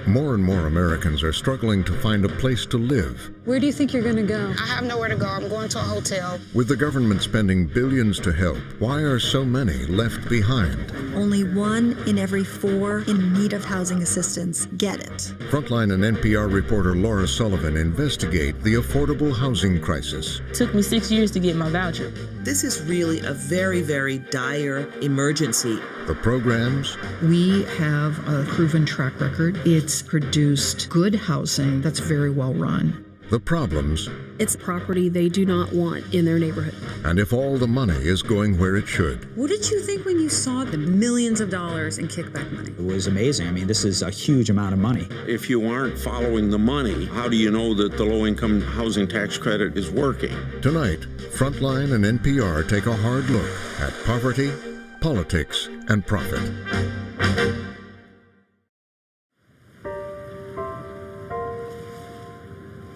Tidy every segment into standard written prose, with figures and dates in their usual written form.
More and more Americans are struggling to find a place to live. Where do you think you're going to go? I have nowhere to go. I'm going to a hotel. With the government spending billions to help, why are so many left behind? Only 1 in every 4 in need of housing assistance get it. Frontline and NPR reporter Laura Sullivan investigate the affordable housing crisis. It took me 6 years to get my voucher. This is really a very, very dire emergency. The programs. We have a proven track record. It's produced good housing that's very well run. The problems. It's property they do not want in their neighborhood. And if all the money is going where it should. What did you think when you saw the millions of dollars in kickback money? It was amazing. I mean, this is a huge amount of money. If you aren't following the money, how do you know that the low-income housing tax credit is working? Tonight, Frontline and NPR take a hard look at poverty, politics, and profit.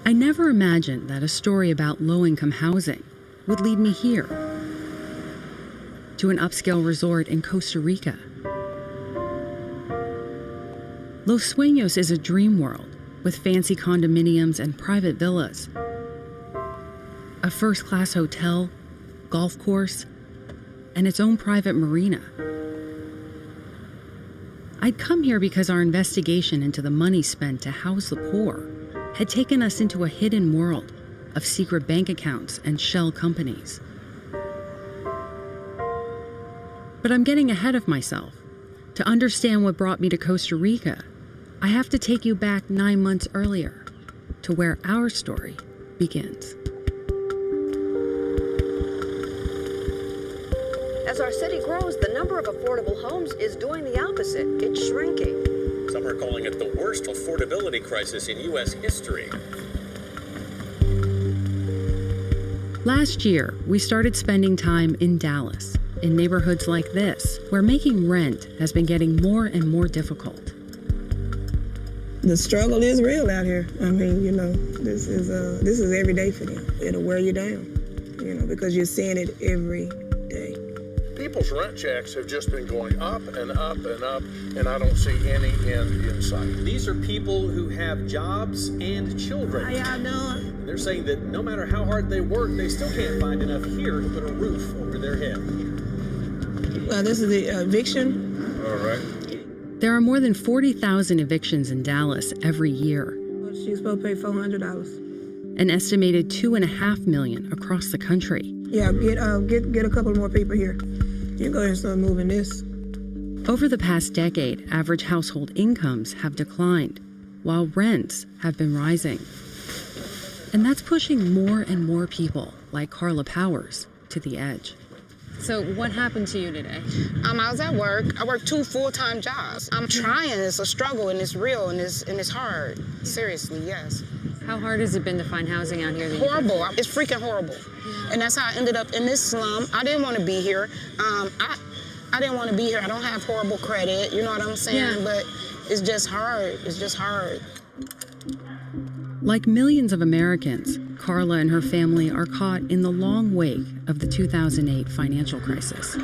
I never imagined that a story about low-income housing would lead me here, to an upscale resort in Costa Rica. Los Sueños is a dream world with fancy condominiums and private villas, a first-class hotel, golf course, and its own private marina. I'd come here because our investigation into the money spent to house the poor had taken us into a hidden world of secret bank accounts and shell companies. But I'm getting ahead of myself. To understand what brought me to Costa Rica, I have to take you back 9 months earlier to where our story begins. As our city grows, the number of affordable homes is doing the opposite. It's shrinking. Some are calling it the worst affordability crisis in U.S. history. Last year, we started spending time in Dallas, in neighborhoods like this, where making rent has been getting more and more difficult. The struggle is real out here. I mean, you know, this is every day for them. It'll wear you down, you know, because you're seeing it every day. People's rent checks have just been going up and up and up, and I don't see any end in sight. These are people who have jobs and children. How y'all doing? And they're saying that no matter how hard they work, they still can't find enough here to put a roof over their head. This is the eviction. All right. There are more than 40,000 evictions in Dallas every year. She's supposed to pay $400. An estimated 2.5 million across the country. Yeah, get a couple more people here. You can go ahead and start moving this. Over the past decade, average household incomes have declined, while rents have been rising. And that's pushing more and more people, like Carla Powers, to the edge. So what happened to you today? I was at work. I work 2 full-time jobs. I'm trying. It's a struggle, and it's real, and it's hard. Seriously, yes. How hard has it been to find housing out here? Horrible. It's freaking horrible. And that's how I ended up in this slum. I didn't want to be here. I didn't want to be here. I don't have horrible credit. You know what I'm saying? Yeah. But it's just hard. It's just hard. Like millions of Americans, Carla and her family are caught in the long wake of the 2008 financial crisis.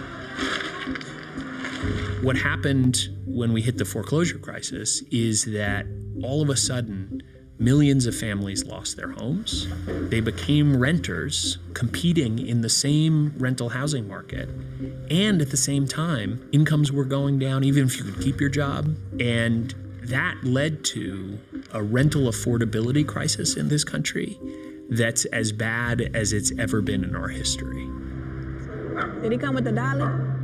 What happened when we hit the foreclosure crisis is that all of a sudden, millions of families lost their homes. They became renters, competing in the same rental housing market. And at the same time, incomes were going down, even if you could keep your job. And that led to a rental affordability crisis in this country that's as bad as it's ever been in our history. Did he come with the dollar?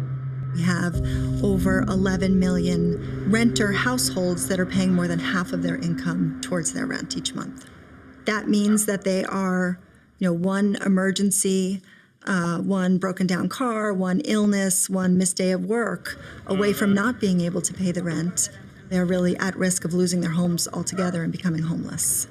We have over 11 million renter households that are paying more than half of their income towards their rent each month. That means that they are, one emergency, one broken down car, one illness, one missed day of work away from not being able to pay the rent. They're really at risk of losing their homes altogether and becoming homeless.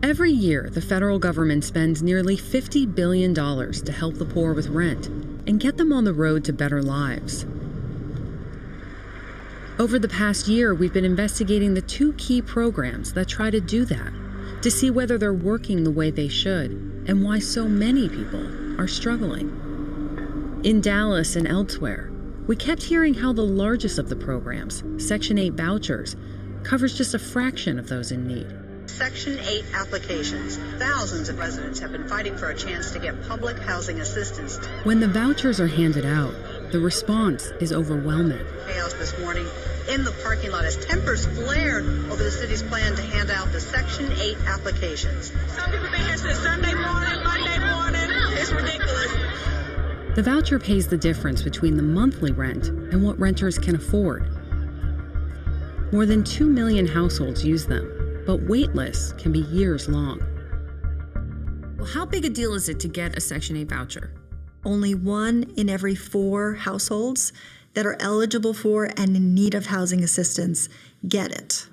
Every year, the federal government spends nearly $50 billion to help the poor with rent and get them on the road to better lives. Over the past year, we've been investigating the 2 key programs that try to do that, to see whether they're working the way they should, and why so many people are struggling. In Dallas and elsewhere, we kept hearing how the largest of the programs, Section 8 vouchers, covers just a fraction of those in need. Section 8 applications. Thousands of residents have been fighting for a chance to get public housing assistance. When the vouchers are handed out, the response is overwhelming. Chaos this morning in the parking lot as tempers flared over the city's plan to hand out the Section 8 applications. Some people have been here since Sunday morning, Monday morning. It's ridiculous. The voucher pays the difference between the monthly rent and what renters can afford. More than 2 million households use them, but wait lists can be years long. Well, how big a deal is it to get a Section 8 voucher? Only 1 in every 4 households that are eligible for and in need of housing assistance get it.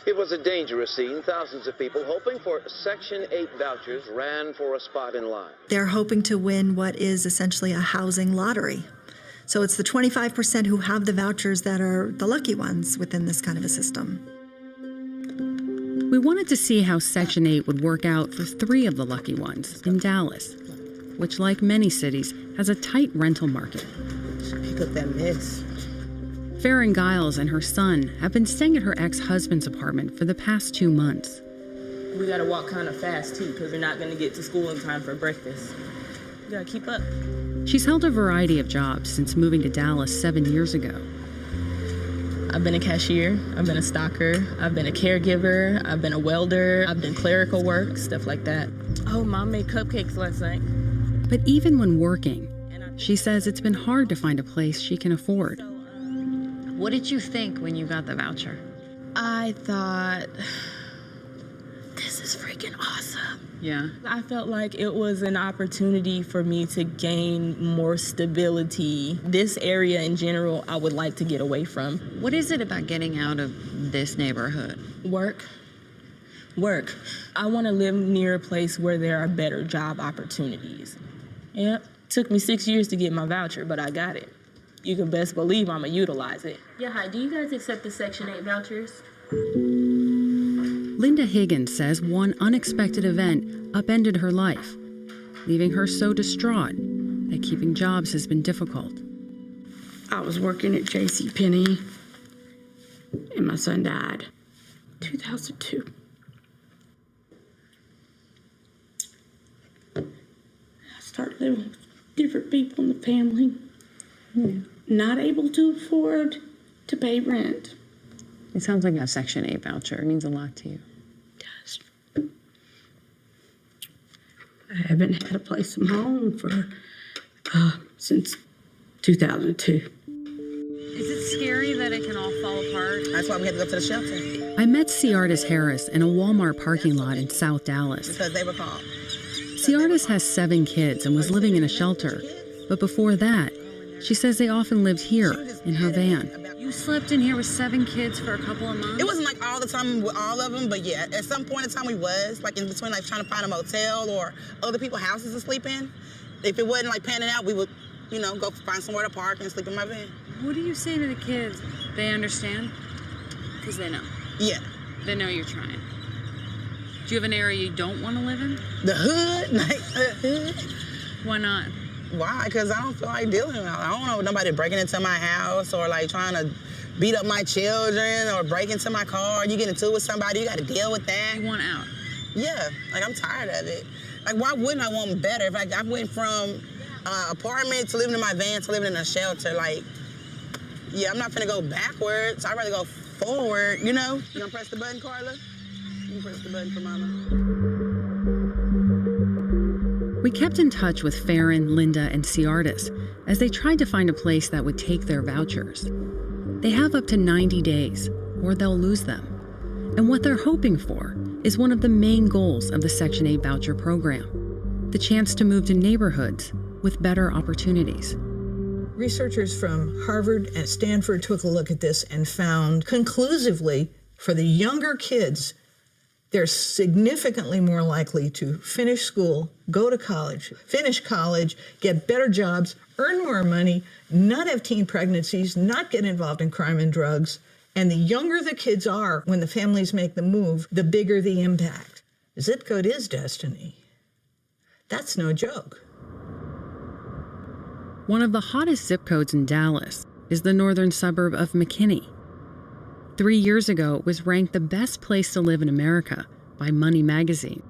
It was a dangerous scene. Thousands of people hoping for Section 8 vouchers ran for a spot in line. They're hoping to win what is essentially a housing lottery. So it's the 25% who have the vouchers that are the lucky ones within this kind of a system. We wanted to see how Section 8 would work out for 3 of the lucky ones in Dallas, which, like many cities, has a tight rental market. Pick up that mess. Farron Giles and her son have been staying at her ex-husband's apartment for the past 2 months. We gotta walk kind of fast, too, because we're not gonna get to school in time for breakfast. We gotta keep up. She's held a variety of jobs since moving to Dallas 7 years ago. I've been a cashier, I've been a stocker, I've been a caregiver, I've been a welder, I've done clerical work, stuff like that. Oh, Mom made cupcakes last night. But even when working, she says it's been hard to find a place she can afford. What did you think when you got the voucher? I thought, this is freaking awesome. Yeah. I felt like it was an opportunity for me to gain more stability. This area in general, I would like to get away from. What is it about getting out of this neighborhood? Work. I want to live near a place where there are better job opportunities. Yep. Took me 6 years to get my voucher, but I got it. You can best believe I'm going to utilize it. Yeah, hi. Do you guys accept the Section 8 vouchers? Linda Higgins says one unexpected event upended her life, leaving her so distraught that keeping jobs has been difficult. I was working at JCPenney, and my son died. 2002. I started living with different people in the family. Not able to afford to pay rent. It sounds like a Section 8 voucher. It means a lot to you. It does. I haven't had a place of my own since 2002. Is it scary that it can all fall apart? That's why we had to go to the shelter. I met Ciartis Harris in a Walmart parking lot in South Dallas. Because they were called. Ciartis has 7 kids and was living in a shelter. But before that, she says they often lived here in her van. You slept in here with 7 kids for a couple of months? It wasn't like all the time with all of them, but yeah, at some point in time we was, like in between like trying to find a motel or other people's houses to sleep in. If it wasn't like panning out, we would, go find somewhere to park and sleep in my van. What do you say to the kids? They understand? Because they know. Yeah. They know you're trying. Do you have an area you don't want to live in? The hood? Like the hood? Why not? Why? Because I don't feel like dealing with it. I don't want nobody breaking into my house or like trying to beat up my children or break into my car. You get into it with somebody, you got to deal with that. You want out? Yeah, like I'm tired of it. Like why wouldn't I want better? If I went from apartment to living in my van to living in a shelter, like, yeah, I'm not gonna go backwards. I'd rather go forward, You gonna press the button, Carla? You can press the button for Mama. We kept in touch with Farron, Linda, and Ciartis as they tried to find a place that would take their vouchers. They have up to 90 days, or they'll lose them. And what they're hoping for is one of the main goals of the Section 8 voucher program, the chance to move to neighborhoods with better opportunities. Researchers from Harvard and Stanford took a look at this and found conclusively for the younger kids, they're significantly more likely to finish school, go to college, finish college, get better jobs, earn more money, not have teen pregnancies, not get involved in crime and drugs. And the younger the kids are when the families make the move, the bigger the impact. Zip code is destiny. That's no joke. One of the hottest zip codes in Dallas is the northern suburb of McKinney. 3 years ago, it was ranked the best place to live in America by Money magazine.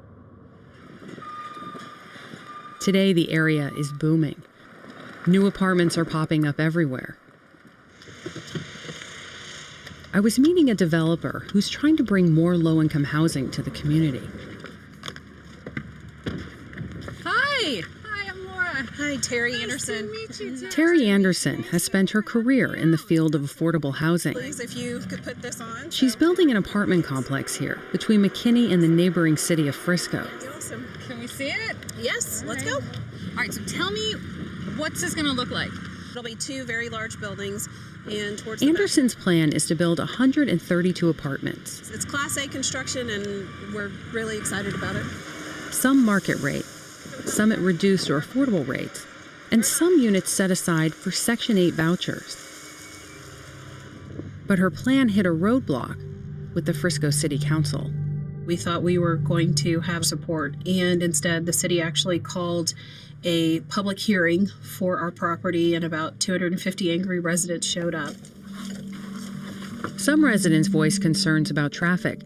Today, the area is booming. New apartments are popping up everywhere. I was meeting a developer who's trying to bring more low-income housing to the community. Hi, I'm Laura. Hi, Terry Anderson. Nice to meet you, Terry Anderson has spent her career in the field of affordable housing. Please, if you could put this on. She's building an apartment complex here between McKinney and the neighboring city of Frisco. Awesome. Can we see it? Yes, let's Okay. go. All right, so tell me, what's this going to look like? It'll be 2 very large buildings, and towards the Anderson's plan is to build 132 apartments. back, it's Class A construction, and we're really excited about it. Some market rate, some at reduced or affordable rates, and some units set aside for Section 8 vouchers. But her plan hit a roadblock with the Frisco City Council. We thought we were going to have support, and instead the city actually called a public hearing for our property, and about 250 angry residents showed up. Some residents voiced concerns about traffic,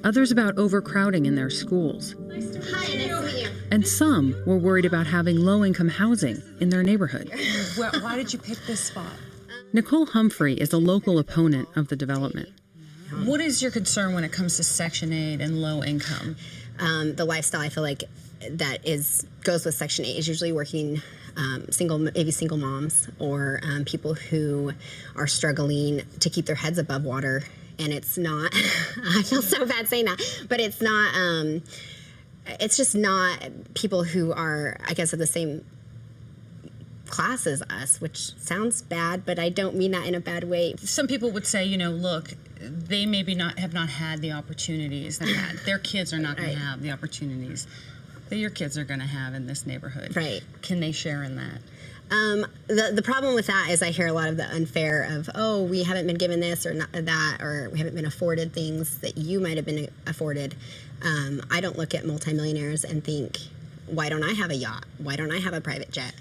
others about overcrowding in their schools. Hi, nice to meet you. And some were worried about having low-income housing in their neighborhood. Why did you pick this spot? Nicole Humphrey is a local opponent of the development. What is your concern when it comes to Section 8 and low income? The lifestyle I feel like that goes with Section 8 is usually working single moms or people who are struggling to keep their heads above water. And it's not, I feel so bad saying that, but it's not, it's just not people who are, I guess, of the same class as us, which sounds bad, but I don't mean that in a bad way. Some people would say, look, they maybe have not had the opportunities that their kids are not going to have the opportunities that your kids are going to have in this neighborhood. Right. Can they share in that? The problem with that is I hear a lot of the unfair of, oh, we haven't been given this or not that, or we haven't been afforded things that you might have been afforded. I don't look at multimillionaires and think, why don't I have a yacht? Why don't I have a private jet?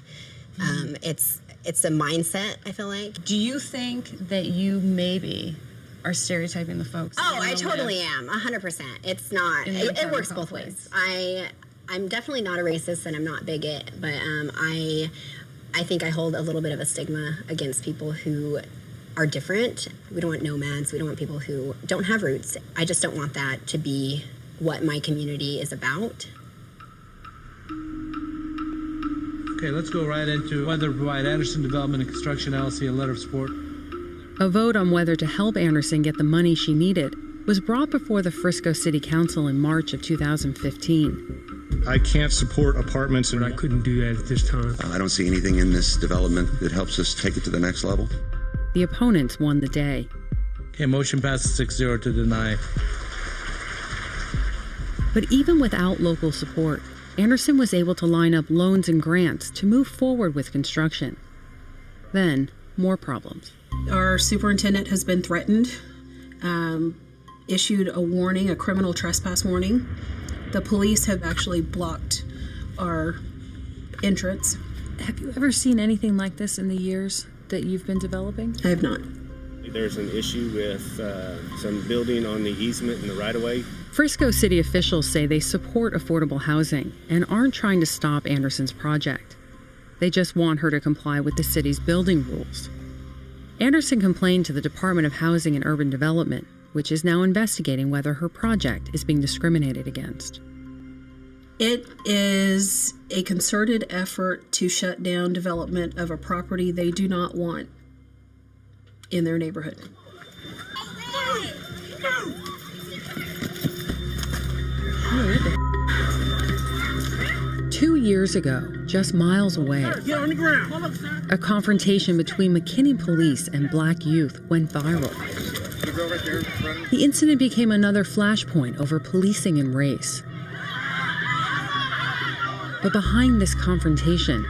It's a mindset, I feel like. Do you think that you maybe are stereotyping the folks? Oh, I totally am, 100%. It's not, it works both ways. I'm definitely not a racist and I'm not bigot, but I think I hold a little bit of a stigma against people who are different. We don't want nomads. We don't want people who don't have roots. I just don't want that to be what my community is about. Okay, let's go right into whether to provide Anderson Development and Construction LLC a letter of support. A vote on whether to help Anderson get the money she needed was brought before the Frisco City Council in March of 2015. I can't support apartments, and I couldn't do that at this time. I don't see anything in this development that helps us take it to the next level. The opponents won the day. Okay, motion passes 6-0 to deny. But even without local support, Anderson was able to line up loans and grants to move forward with construction. Then, more problems. Our superintendent has been threatened, issued a warning, a criminal trespass warning. The police have actually blocked our entrance. Have you ever seen anything like this in the years that you've been developing? I have not. There's an issue with some building on the easement in the right-of-way. Frisco city officials say they support affordable housing and aren't trying to stop Anderson's project. They just want her to comply with the city's building rules. Anderson complained to the Department of Housing and Urban Development, which is now investigating whether her project is being discriminated against. It is a concerted effort to shut down development of a property they do not want in their neighborhood. 2 years ago, just miles away, a confrontation between McKinney police and black youth went viral. The incident became another flashpoint over policing and race. But behind this confrontation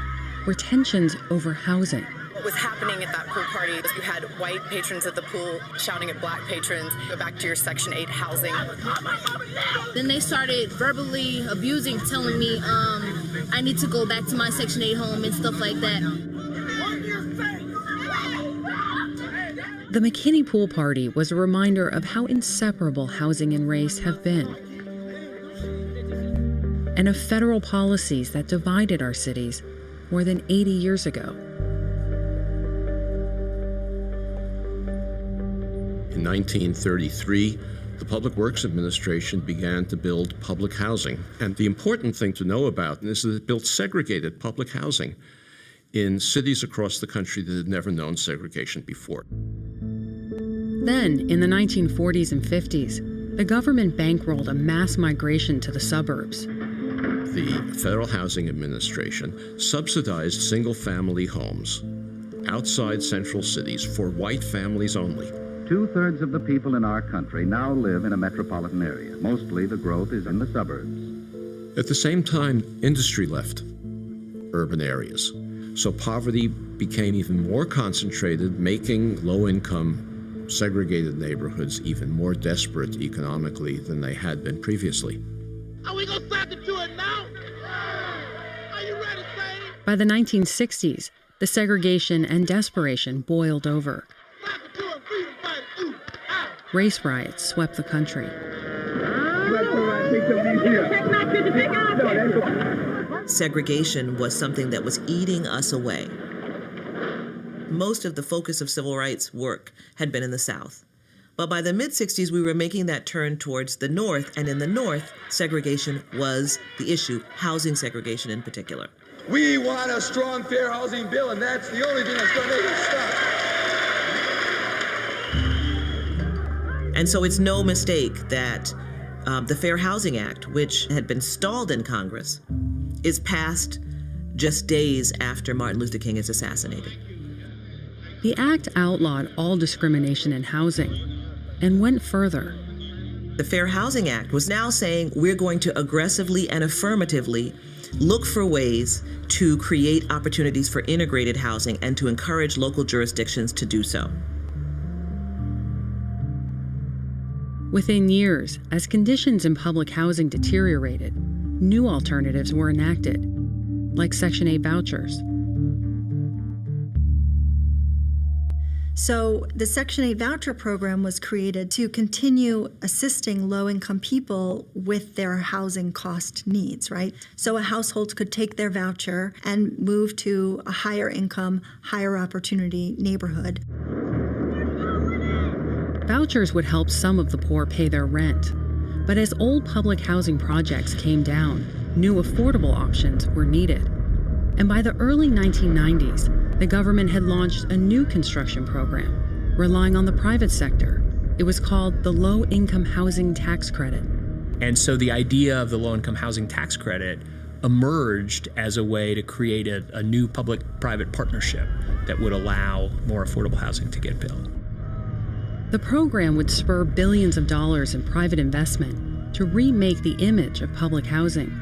were tensions over housing. What was happening at that pool party is you had white patrons at the pool shouting at black patrons, go back to your Section 8 housing. Then they started verbally abusing, telling me I need to go back to my Section 8 home and stuff like that. The McKinney Pool Party was a reminder of how inseparable housing and race have been, and of federal policies that divided our cities more than 80 years ago. In 1933, the Public Works Administration began to build public housing. And the important thing to know about this is that it built segregated public housing in cities across the country that had never known segregation before. Then, in the 1940s and 50s, the government bankrolled a mass migration to the suburbs. The Federal Housing Administration subsidized single-family homes outside central cities for white families only. 2/3 of the people in our country now live in a metropolitan area. Mostly the growth is in the suburbs. At the same time, industry left urban areas. So poverty became even more concentrated, making low-income, segregated neighborhoods even more desperate economically than they had been previously. Are we gonna start to do it now? Are you ready, Say? By the 1960s, the segregation and desperation boiled over. Race riots swept the country. Segregation was something that was eating us away. Most of the focus of civil rights work had been in the South. But by the mid-60s, we were making that turn towards the North, and in the North, segregation was the issue, housing segregation in particular. We want a strong, fair housing bill, and that's the only thing that's going to make us stop. And so it's no mistake that the Fair Housing Act, which had been stalled in Congress, is passed just days after Martin Luther King is assassinated. The act outlawed all discrimination in housing and went further. The Fair Housing Act was now saying we're going to aggressively and affirmatively look for ways to create opportunities for integrated housing and to encourage local jurisdictions to do so. Within years, as conditions in public housing deteriorated, new alternatives were enacted, like Section 8 vouchers. So the Section 8 voucher program was created to continue assisting low-income people with their housing cost needs, right? So a household could take their voucher and move to a higher income, higher opportunity neighborhood. Vouchers would help some of the poor pay their rent. But as old public housing projects came down, new affordable options were needed. And by the early 1990s, the government had launched a new construction program, relying on the private sector. It was called the Low Income Housing Tax Credit. And so the idea of the Low Income Housing Tax Credit emerged as a way to create a new public-private partnership that would allow more affordable housing to get built. The program would spur billions of dollars in private investment to remake the image of public housing.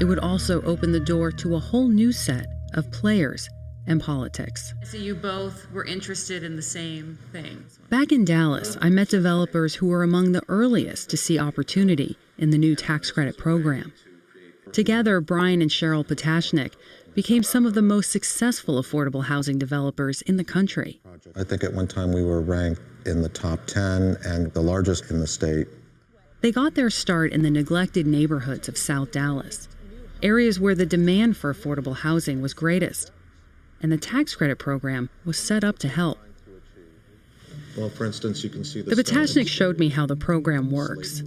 It would also open the door to a whole new set of players and politics. So you both were interested in the same things. Back in Dallas, I met developers who were among the earliest to see opportunity in the new tax credit program. Together, Brian and Cheryl Potashnik became some of the most successful affordable housing developers in the country. I think at one time we were ranked in the top 10 and the largest in the state. They got their start in the neglected neighborhoods of South Dallas, areas where the demand for affordable housing was greatest, and the tax credit program was set up to help. Well, for instance, you can see the Potashnik showed me how the program works.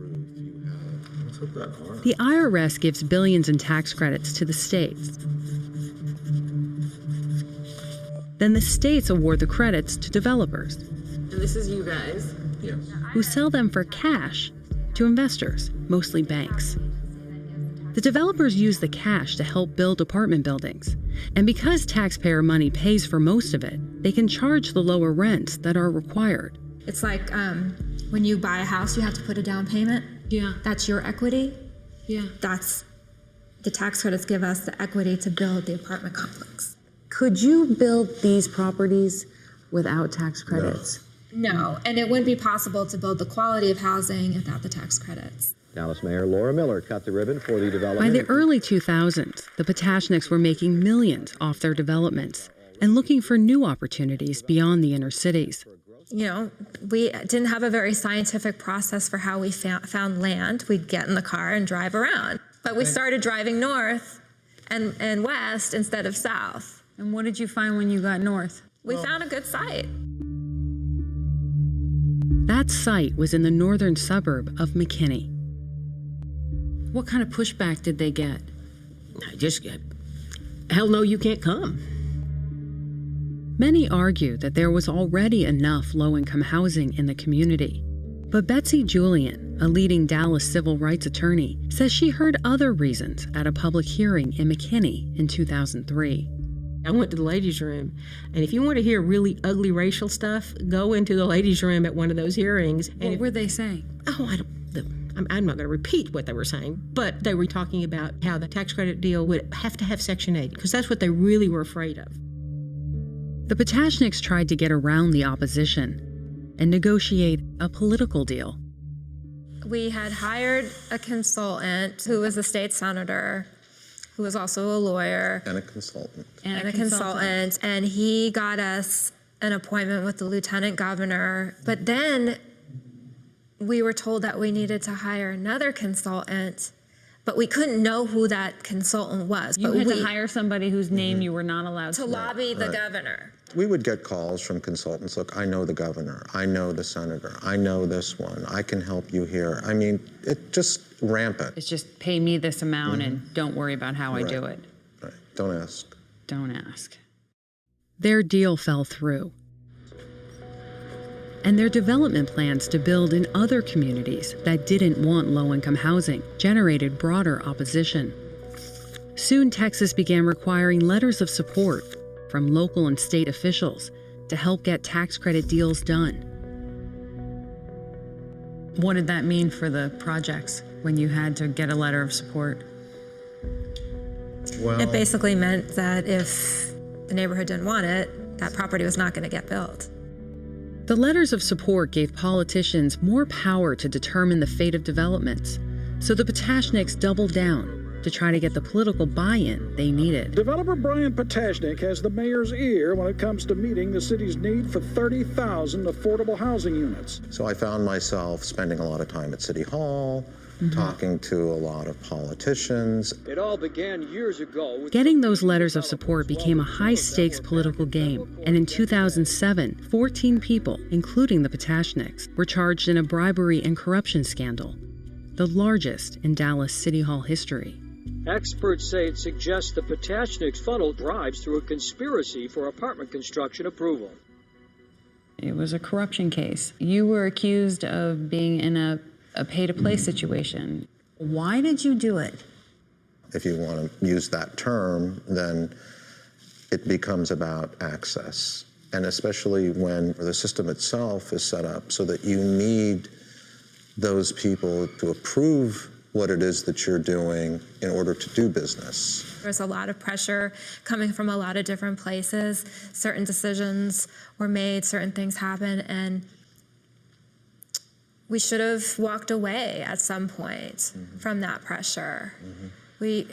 The IRS gives billions in tax credits to the states. Then the states award the credits to developers. And this is you guys. Yes. Who sell them for cash to investors, mostly banks. The developers use the cash to help build apartment buildings. And because taxpayer money pays for most of it, they can charge the lower rents that are required. It's like when you buy a house, you have to put a down payment. Yeah. That's your equity. Yeah. That's the tax credits give us the equity to build the apartment complex. Could you build these properties without tax credits? No, and it wouldn't be possible to build the quality of housing without the tax credits. Dallas Mayor Laura Miller cut the ribbon for the By development. the early 2000s, the Patashniks were making millions off their developments and looking for new opportunities beyond the inner cities. You know, we didn't have a very scientific process for how we found land. We'd get in the car and drive around. But we started driving north and west instead of south. And what did you find when you got north? We found a good site. That site was in the northern suburb of McKinney. What kind of pushback did they get? Hell no, you can't come. Many argue that there was already enough low-income housing in the community. But Betsy Julian, a leading Dallas civil rights attorney, says she heard other reasons at a public hearing in McKinney in 2003. I went to the ladies' room, and if you want to hear really ugly racial stuff, go into the ladies' room at one of those hearings. What were they saying? I'm not going to repeat what they were saying, but they were talking about how the tax credit deal would have to have Section 8, because that's what they really were afraid of. The Patashniks tried to get around the opposition and negotiate a political deal. We had hired a consultant who was a state senator, who was also a lawyer. And a consultant. And he got us an appointment with the lieutenant governor. But then we were told that we needed to hire another consultant, but we couldn't know who that consultant was. You had to hire somebody whose name you were not allowed to lobby the governor. We would get calls from consultants. Look, I know the governor. I know the senator. I know this one. I can help you here. I mean, it just rampant. It's just pay me this amount and don't worry about how I do it. Right. Don't ask. Don't ask. Their deal fell through. And their development plans to build in other communities that didn't want low-income housing generated broader opposition. Soon, Texas began requiring letters of support from local and state officials to help get tax credit deals done. What did that mean for the projects when you had to get a letter of support? It basically meant that if the neighborhood didn't want it, that property was not going to get built. The letters of support gave politicians more power to determine the fate of developments, so the Patashniks doubled down to try to get the political buy-in they needed. Developer Brian Patashnik has the mayor's ear when it comes to meeting the city's need for 30,000 affordable housing units. So I found myself spending a lot of time at City Hall, talking to a lot of politicians. It all began years ago. Getting those letters of support became a high-stakes political game, and in 2007, 14 people, including the Patashniks, were charged in a bribery and corruption scandal, the largest in Dallas City Hall history. Experts say it suggests the Patashniks funneled bribes through a conspiracy for apartment construction approval. It was a corruption case. You were accused of being in a pay-to-play situation. Why did you do it? If you want to use that term, then it becomes about access. And especially when the system itself is set up so that you need those people to approve what it is that you're doing in order to do business. There's a lot of pressure coming from a lot of different places. Certain decisions were made, certain things happened, and we should have walked away at some point from that pressure. We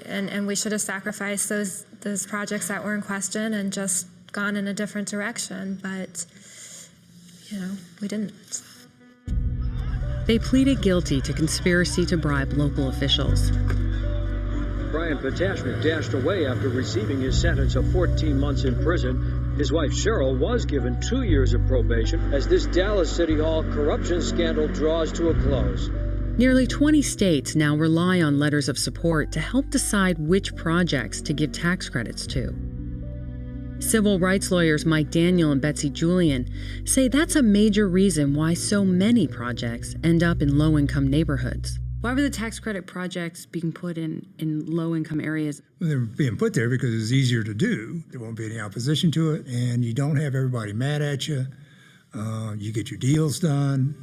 should have sacrificed those projects that were in question and just gone in a different direction, but we didn't. They pleaded guilty to conspiracy to bribe local officials. Brian Patashnik dashed away after receiving his sentence of 14 months in prison. His wife Cheryl was given 2 years of probation as this Dallas City Hall corruption scandal draws to a close. Nearly 20 states now rely on letters of support to help decide which projects to give tax credits to. Civil rights lawyers Mike Daniel and Betsy Julian say that's a major reason why so many projects end up in low-income neighborhoods. Why were the tax credit projects being put in low-income areas? Well, they're being put there because it's easier to do. There won't be any opposition to it, and you don't have everybody mad at you. You get your deals done.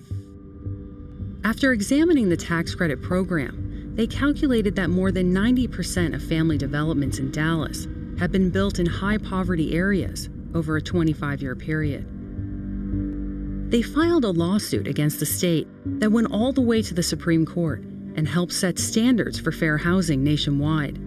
After examining the tax credit program, they calculated that more than 90% of family developments in Dallas had been built in high-poverty areas over a 25-year period. They filed a lawsuit against the state that went all the way to the Supreme Court and helped set standards for fair housing nationwide.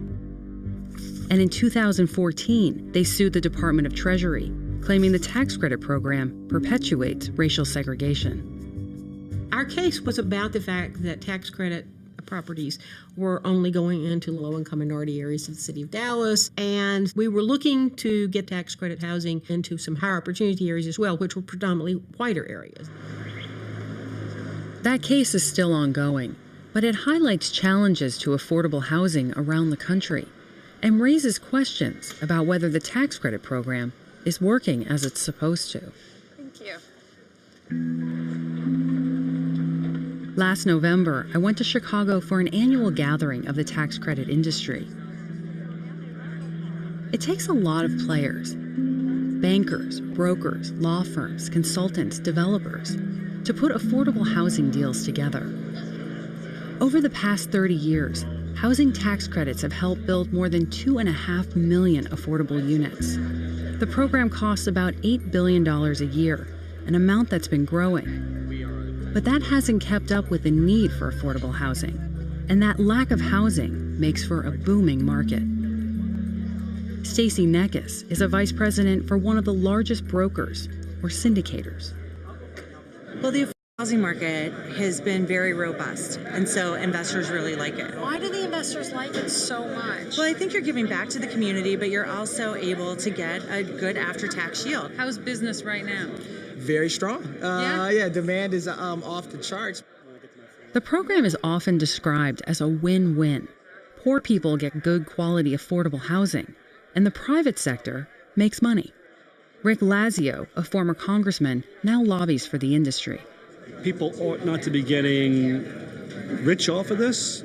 And in 2014, they sued the Department of Treasury, claiming the tax credit program perpetuates racial segregation. Our case was about the fact that tax credit properties were only going into low-income minority areas of the city of Dallas, and we were looking to get tax credit housing into some higher opportunity areas as well, which were predominantly whiter areas. That case is still ongoing, but it highlights challenges to affordable housing around the country and raises questions about whether the tax credit program is working as it's supposed to. Thank you. Last November, I went to Chicago for an annual gathering of the tax credit industry. It takes a lot of players, bankers, brokers, law firms, consultants, developers, to put affordable housing deals together. Over the past 30 years, housing tax credits have helped build more than 2.5 million affordable units. The program costs about $8 billion a year, an amount that's been growing. But that hasn't kept up with the need for affordable housing, and that lack of housing makes for a booming market. Stacy Neckes is a vice president for one of the largest brokers, or syndicators. Well, the housing market has been very robust, and so investors really like it. Why do the investors like it so much? Well, I think you're giving back to the community, but you're also able to get a good after-tax yield. How's business right now? Very strong. Yeah, demand is off the charts. The program is often described as a win-win. Poor people get good quality affordable housing, and the private sector makes money. Rick Lazio, a former congressman, now lobbies for the industry. People ought not to be getting rich off of this,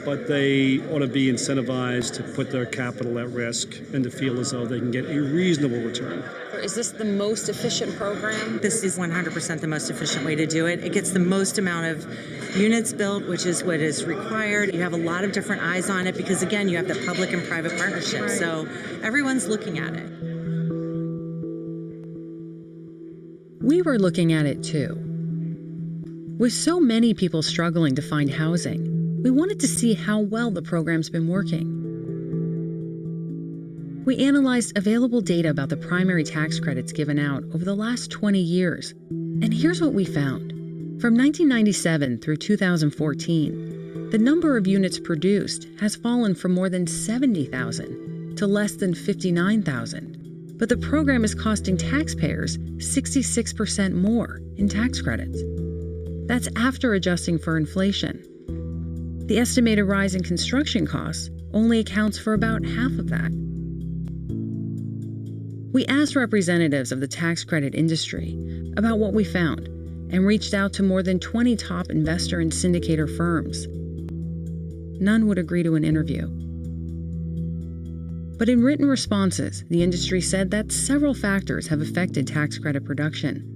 but they ought to be incentivized to put their capital at risk and to feel as though they can get a reasonable return. Is this the most efficient program? This is 100% the most efficient way to do it. It gets the most amount of units built, which is what is required. You have a lot of different eyes on it because, again, you have the public and private partnership. Right. So everyone's looking at it. We were looking at it too. With so many people struggling to find housing, we wanted to see how well the program's been working. We analyzed available data about the primary tax credits given out over the last 20 years, and here's what we found. From 1997 through 2014, the number of units produced has fallen from more than 70,000 to less than 59,000, but the program is costing taxpayers 66% more in tax credits. That's after adjusting for inflation. The estimated rise in construction costs only accounts for about half of that. We asked representatives of the tax credit industry about what we found and reached out to more than 20 top investor and syndicator firms. None would agree to an interview. But in written responses, the industry said that several factors have affected tax credit production,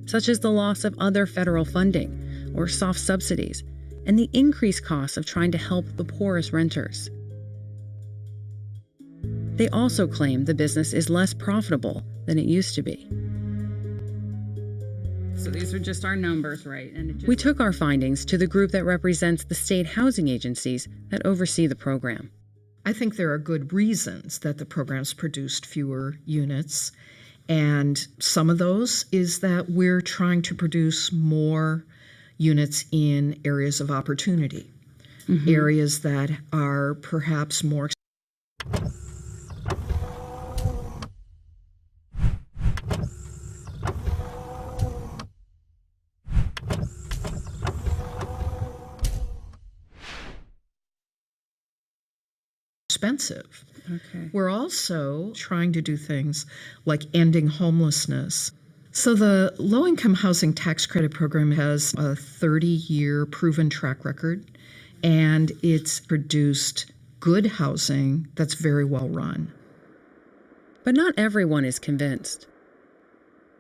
such as the loss of other federal funding or soft subsidies and the increased costs of trying to help the poorest renters. They also claim the business is less profitable than it used to be. So these are just our numbers, right? And we took our findings to the group that represents the state housing agencies that oversee the program. I think there are good reasons that the program's produced fewer units, and some of those is that we're trying to produce more units in areas of opportunity, areas that are perhaps more expensive. Okay. We're also trying to do things like ending homelessness. So the low-income housing tax credit program has a 30-year proven track record, and it's produced good housing that's very well run. But not everyone is convinced.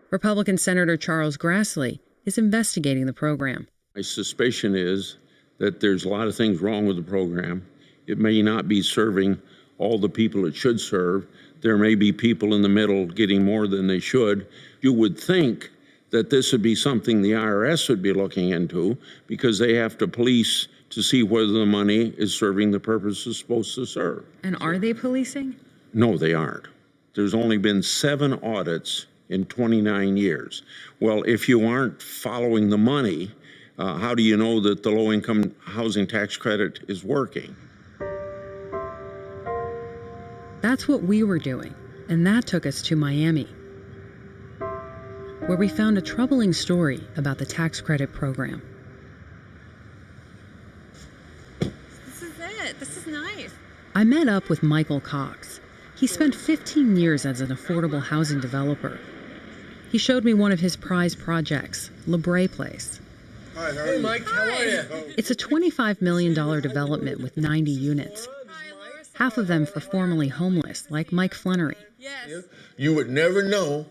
Republican Senator Charles Grassley is investigating the program. My suspicion is that there's a lot of things wrong with the program. It may not be serving all the people it should serve. There may be people in the middle getting more than they should. You would think that this would be something the IRS would be looking into because they have to police to see whether the money is serving the purpose it's supposed to serve. And are they policing? No, they aren't. There's only been 7 audits in 29 years. Well, if you aren't following the money, how do you know that the low-income housing tax credit is working? That's what we were doing, and that took us to Miami, where we found a troubling story about the tax credit program. This is it. This is nice. I met up with Michael Cox. He spent 15 years as an affordable housing developer. He showed me one of his prize projects, La Brea Place. Hi, how are you? Mike, how are you? It's a $25 million development with 90 units, half of them for formerly homeless, like Mike Flannery. You would never know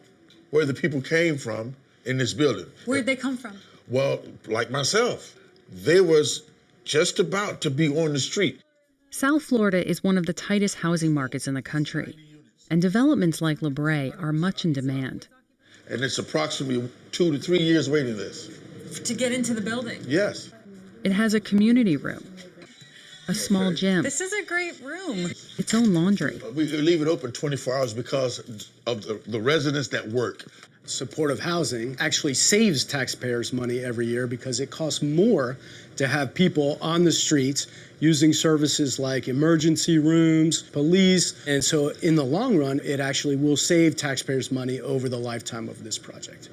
where the people came from in this building. Where'd they come from? Well, like myself, they was just about to be on the street. South Florida is one of the tightest housing markets in the country, and developments like La Brea are much in demand. And it's approximately 2 to 3 years waiting list. To get into the building? Yes. It has a community room, a small gym, This is a great room. its own laundry. We leave it open 24 hours because of the residents that work. Supportive housing actually saves taxpayers money every year because it costs more to have people on the streets using services like emergency rooms, police. And so in the long run, it actually will save taxpayers money over the lifetime of this project.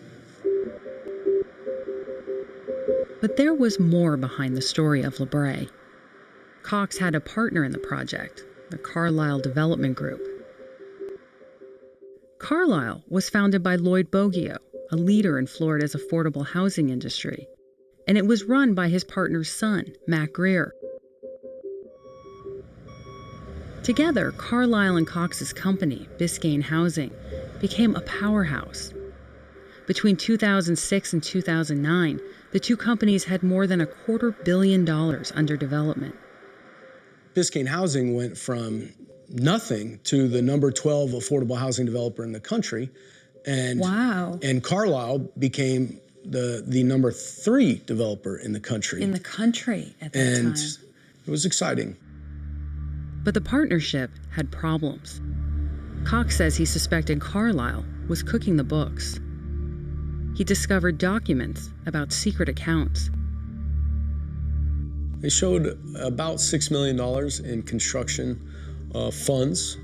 But there was more behind the story of La Brea. Cox had a partner in the project, the Carlisle Development Group. Carlisle was founded by Lloyd Boggio, a leader in Florida's affordable housing industry, and it was run by his partner's son, Matt Greer. Together, Carlisle and Cox's company, Biscayne Housing, became a powerhouse. Between 2006 and 2009, the two companies had more than $250 million under development. Biscayne Housing went from nothing to the number 12 affordable housing developer in the country. And, and Carlisle became the number 3 developer in the country. In the country at that and time. It was exciting. But the partnership had problems. Cox says he suspected Carlisle was cooking the books. He discovered documents about secret accounts. They showed about $6 million in construction funds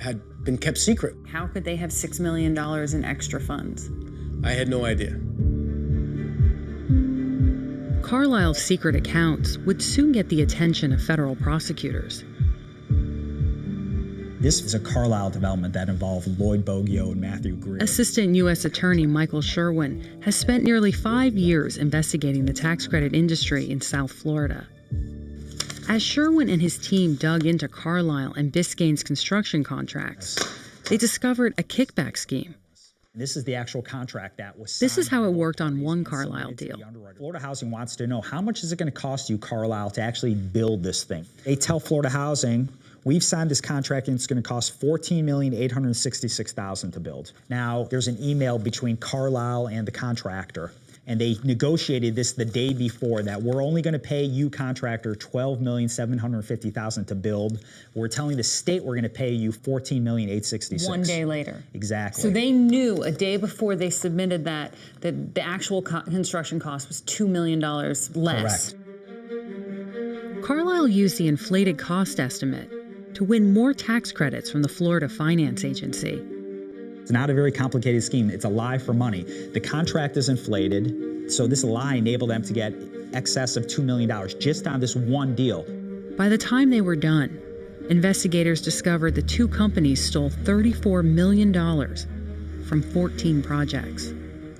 had been kept secret. How could they have $6 million in extra funds? I had no idea. Carlisle's secret accounts would soon get the attention of federal prosecutors. This is a Carlisle development that involved Lloyd Boggio and Matthew Greer. Assistant U.S. Attorney Michael Sherwin has spent nearly 5 years investigating the tax credit industry in South Florida. As Sherwin and his team dug into Carlisle and Biscayne's construction contracts, they discovered a kickback scheme. This is the actual contract that was signed. This is how it worked on one Carlisle deal. Florida Housing wants to know, how much is it going to cost you, Carlisle, to actually build this thing? They tell Florida Housing, we've signed this contract and it's going to cost $14,866,000 to build. Now, there's an email between Carlisle and the contractor, and they negotiated this the day before that we're only going to pay you, contractor, $12,750,000 to build. We're telling the state we're going to pay you $14,866,000. 1 day later. Exactly. So they knew a day before they submitted that the actual construction cost was $2 million less. Correct. Carlisle used the inflated cost estimate to win more tax credits from the Florida Finance Agency. It's not a very complicated scheme. It's a lie for money. The contract is inflated, so this lie enabled them to get excess of $2 million just on this one deal. By the time they were done, investigators discovered the two companies stole $34 million from 14 projects.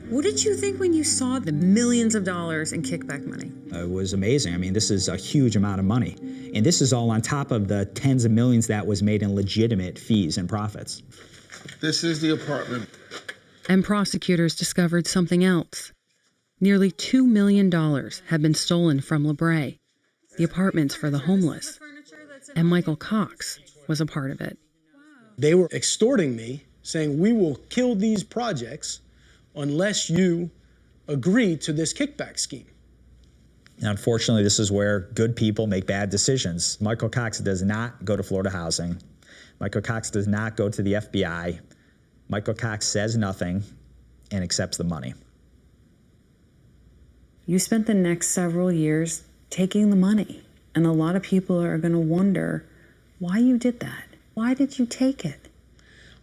What did you think when you saw the millions of dollars in kickback money? It was amazing. I mean, this is a huge amount of money. And this is all on top of the tens of millions that was made in legitimate fees and profits. This is the apartment. And prosecutors discovered something else. Nearly $2 million had been stolen from La Brea, the apartments for the homeless. And Michael Cox was a part of it. They were extorting me, saying, we will kill these projects unless you agree to this kickback scheme. And unfortunately, this is where good people make bad decisions. Michael Cox does not go to Florida Housing. Michael Cox does not go to the FBI. Michael Cox says nothing and accepts the money. You spent the next several years taking the money, and a lot of people are going to wonder why you did that. Why did you take it?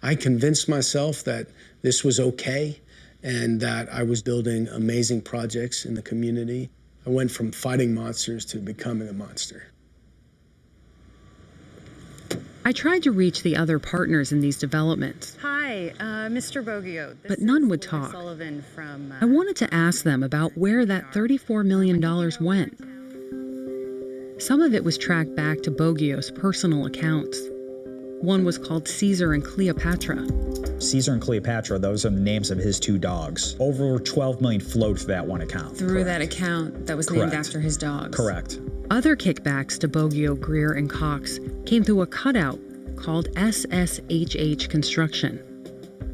I convinced myself that this was okay and that I was building amazing projects in the community. I went from fighting monsters to becoming a monster. I tried to reach the other partners in these developments, Hi, Mr. Boggio. but none would talk. Sullivan from. I wanted to ask them about where that $34 million went. Some of it was tracked back to Boggio's personal accounts. One was called Caesar and Cleopatra. Caesar and Cleopatra, those are the names of his two dogs. Over 12 million flowed through that one account. Through that account that was named after his dogs. Correct. Other kickbacks to Boggio, Greer, and Cox came through a cutout called SSHH Construction.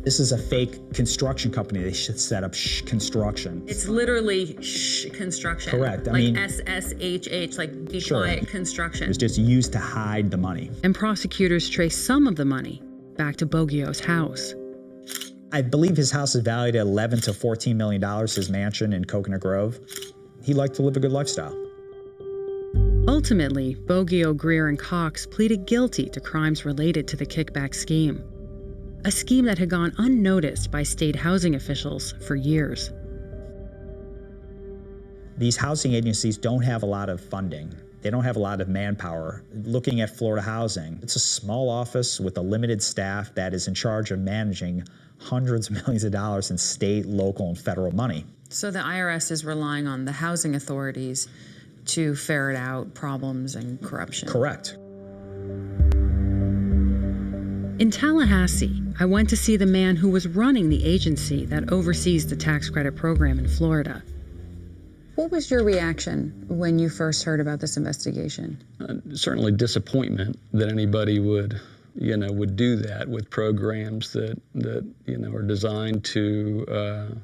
This is a fake construction company. They should set up construction. It's literally construction. Correct. I like mean, SSHH, like be Sure. quiet construction. It was just used to hide the money. And prosecutors traced some of the money back to Boggio's house. I believe his house is valued at $11 to $14 million, his mansion in Coconut Grove. He liked to live a good lifestyle. Ultimately, Boggio, Greer, and Cox pleaded guilty to crimes related to the kickback scheme, a scheme that had gone unnoticed by state housing officials for years. These housing agencies don't have a lot of funding. They don't have a lot of manpower. Looking at Florida Housing, it's a small office with a limited staff that is in charge of managing hundreds of millions of dollars in state, local, and federal money. So the IRS is relying on the housing authorities to ferret out problems and corruption. Correct. In Tallahassee, I went to see the man who was running the agency that oversees the tax credit program in Florida. What was your reaction when you first heard about this investigation? Certainly disappointment that anybody would do that with programs that are designed to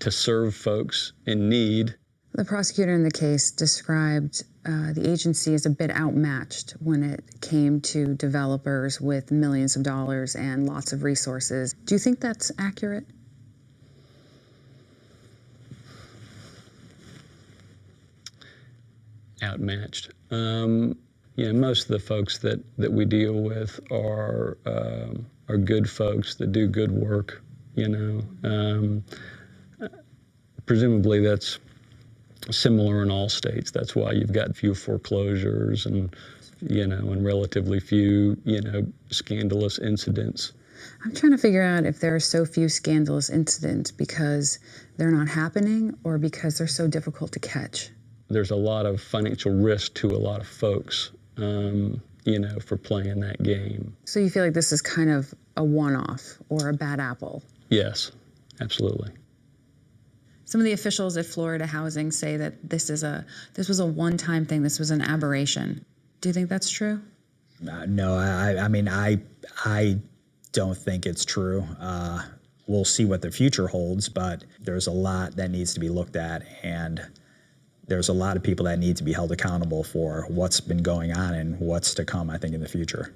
serve folks in need. The prosecutor in the case described the agency as a bit outmatched when it came to developers with millions of dollars and lots of resources. Do you think that's accurate? Outmatched. Most of the folks that we deal with are good folks that do good work. Presumably that's similar in all states. That's why you've got few foreclosures and relatively few scandalous incidents. I'm trying to figure out if there are so few scandalous incidents because they're not happening or because they're so difficult to catch. There's a lot of financial risk to a lot of folks, for playing that game. So you feel like this is kind of a one-off or a bad apple? Yes, absolutely. Some of the officials at Florida Housing say that this was a one-time thing. This was an aberration. Do you think that's true? No, I don't think it's true. We'll see what the future holds, but there's a lot that needs to be looked at, and there's a lot of people that need to be held accountable for what's been going on and what's to come, I think, in the future.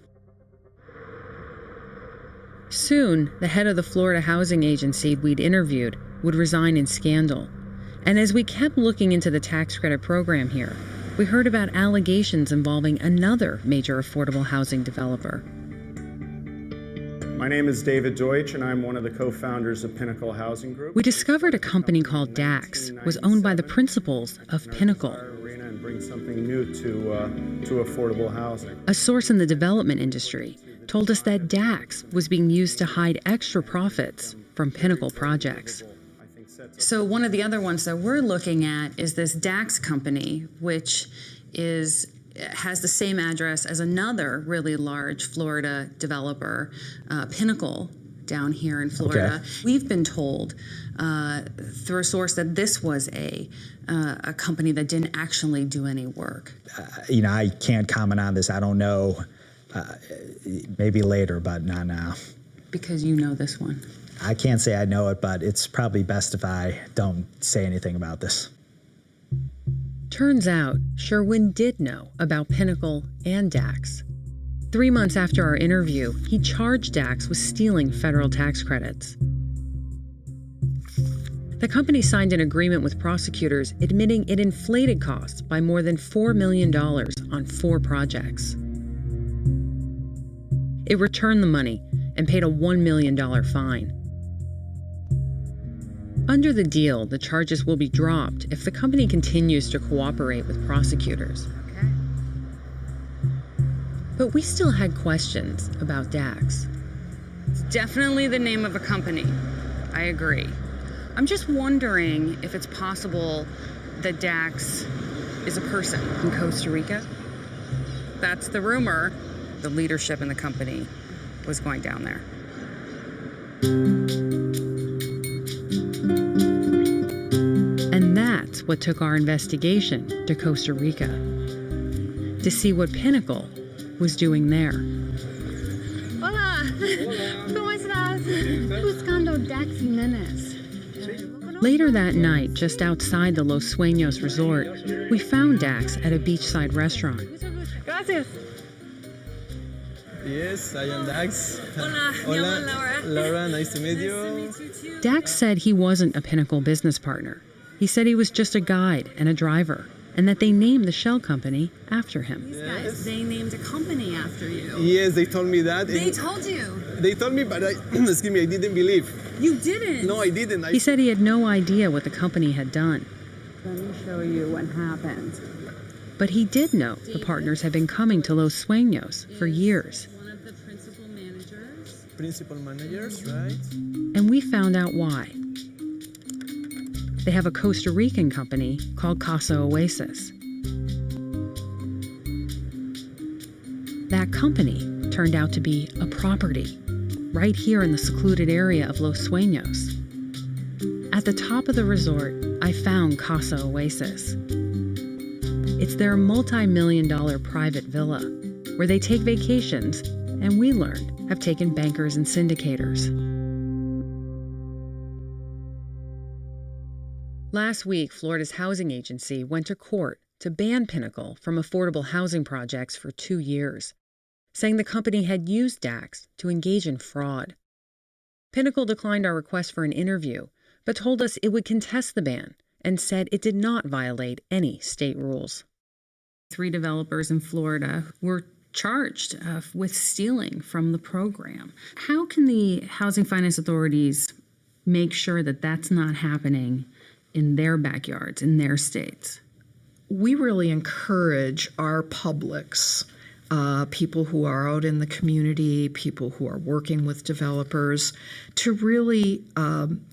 Soon, the head of the Florida Housing Agency we'd interviewed would resign in scandal. And as we kept looking into the tax credit program here, we heard about allegations involving another major affordable housing developer. My name is David Deutsch, and I'm one of the co-founders of Pinnacle Housing Group. We discovered a company called DAX was owned by the principals of Pinnacle, And bring something new to affordable housing. a source in the development industry told us that DAX was being used to hide extra profits from Pinnacle projects. So one of the other ones that we're looking at is this DAX company, which has the same address as another really large Florida developer, Pinnacle, down here in Florida. Okay. We've been told through a source that this was a company that didn't actually do any work. I can't comment on this. I don't know. Maybe later, but not now. Because you know this one. I can't say I know it, but it's probably best if I don't say anything about this. Turns out, Sherwin did know about Pinnacle and Dax. 3 months after our interview, he charged Dax with stealing federal tax credits. The company signed an agreement with prosecutors admitting it inflated costs by more than $4 million on 4 projects. It returned the money and paid a $1 million fine. Under the deal, the charges will be dropped if the company continues to cooperate with prosecutors. Okay. But we still had questions about Dax. It's definitely the name of a company. I agree. I'm just wondering if it's possible that Dax is a person in Costa Rica. That's the rumor. The leadership in the company was going down there. And that's what took our investigation to Costa Rica, to see what Pinnacle was doing there. Hola, ¿cómo estás? Buscando Dax Jimenez. Later that night, just outside the Los Sueños resort, we found Dax at a beachside restaurant. Gracias. Yes, I am Dax. Hola, Hola, Laura. Laura, nice to meet you. Dax said he wasn't a Pinnacle business partner. He said he was just a guide and a driver, and that they named the shell company after him. These guys, they named a company after you. Yes, they told me that. They told you. They told me, but excuse me, I didn't believe. You didn't? No, I didn't. He said he had no idea what the company had done. Let me show you what happened. But he did know the partners had been coming to Los Sueños for years. One of the principal managers. Principal managers, right? And we found out why. They have a Costa Rican company called Casa Oasis. That company turned out to be a property right here in the secluded area of Los Sueños. At the top of the resort, I found Casa Oasis. It's their multi-million-dollar private villa where they take vacations and we learned have taken bankers and syndicators. Last week, Florida's housing agency went to court to ban Pinnacle from affordable housing projects for 2 years, saying the company had used Dax to engage in fraud. Pinnacle declined our request for an interview, but told us it would contest the ban and said it did not violate any state rules. 3 developers in Florida were charged with stealing from the program. How can the housing finance authorities make sure that that's not happening in their backyards, in their states? We really encourage our publics, people who are out in the community, people who are working with developers, to really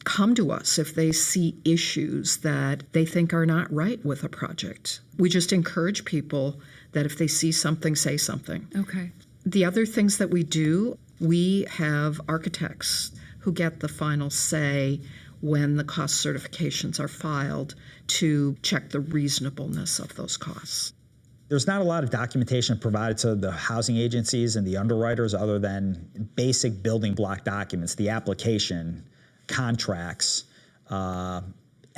come to us if they see issues that they think are not right with a project. We just encourage people that if they see something, say something. Okay. The other things that we do, we have architects who get the final say when the cost certifications are filed to check the reasonableness of those costs. There's not a lot of documentation provided to the housing agencies and the underwriters other than basic building block documents, the application, contracts,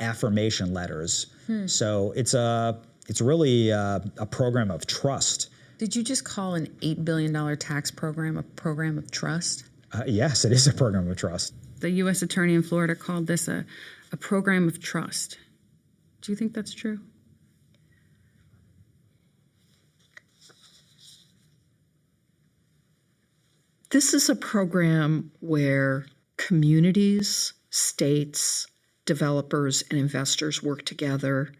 affirmation letters. So it's really a program of trust. Did you just call an $8 billion tax program a program of trust? Yes, it is a program of trust. The U.S. Attorney in Florida called this a program of trust. Do you think that's true? This is a program where communities, states, developers, and investors work together.